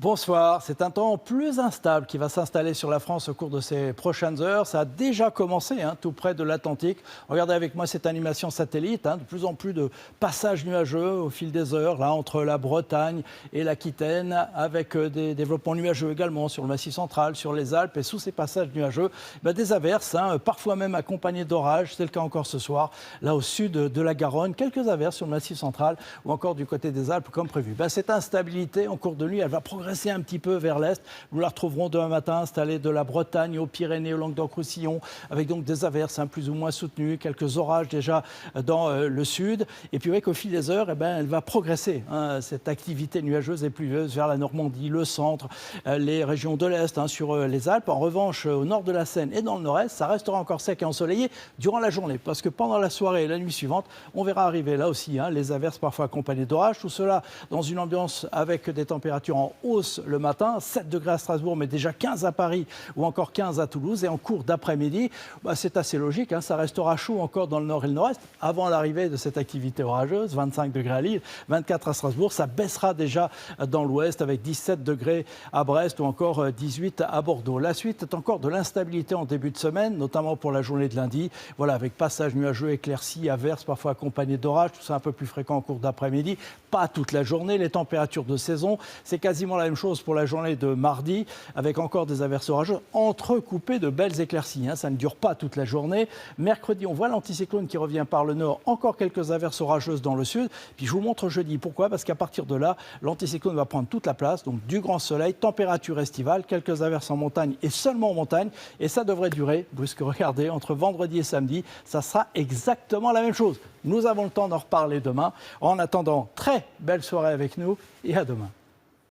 Bonsoir. C'est un temps plus instable qui va s'installer sur la France au cours de ces prochaines heures. Ça a déjà commencé tout près de l'Atlantique. Regardez avec moi cette animation satellite. De plus en plus de passages nuageux au fil des heures, là, entre la Bretagne et l'Aquitaine, avec des développements nuageux également sur le Massif central, sur les Alpes. Et sous ces passages nuageux, des averses, parfois même accompagnées d'orages. C'est le cas encore ce soir, là au sud de la Garonne. Quelques averses sur le Massif central ou encore du côté des Alpes comme prévu. Cette instabilité en cours de nuit, elle va progresser un petit peu vers l'est. Nous la retrouverons demain matin installée de la Bretagne aux Pyrénées, au Languedoc-Roussillon, avec donc des averses plus ou moins soutenues, quelques orages déjà dans le sud. Et puis qu'au fil des heures, elle va progresser, cette activité nuageuse et pluvieuse vers la Normandie, le centre, les régions de l'est, sur les Alpes. En revanche, au nord de la Seine et dans le nord-est, ça restera encore sec et ensoleillé durant la journée, parce que pendant la soirée et la nuit suivante, on verra arriver là aussi les averses parfois accompagnées d'orages. Tout cela dans une ambiance avec des températures en hausse le matin, 7 degrés à Strasbourg, mais déjà 15 à Paris ou encore 15 à Toulouse. Et en cours d'après-midi, c'est assez logique, ça restera chaud encore dans le nord et le nord-est avant l'arrivée de cette activité orageuse. 25 degrés à Lille, 24 à Strasbourg. Ça baissera déjà dans l'ouest avec 17 degrés à Brest ou encore 18 à Bordeaux. La suite est encore de l'instabilité en début de semaine, notamment pour la journée de lundi. Voilà, avec passage nuageux, éclaircies, averses, parfois accompagnés d'orages. Tout ça un peu plus fréquent en cours d'après-midi. Pas toute la journée. Les températures de saison, c'est quasiment la même chose pour la journée de mardi, avec encore des averses orageuses entrecoupées de belles éclaircies. Ça ne dure pas toute la journée. Mercredi, on voit l'anticyclone qui revient par le nord, encore quelques averses orageuses dans le sud. Puis je vous montre jeudi. Pourquoi? Parce qu'à partir de là, l'anticyclone va prendre toute la place. Donc du grand soleil, température estivale, quelques averses en montagne et seulement en montagne. Et ça devrait durer, puisque regardez, entre vendredi et samedi, ça sera exactement la même chose. Nous avons le temps d'en reparler demain. En attendant, très belle soirée avec nous et à demain.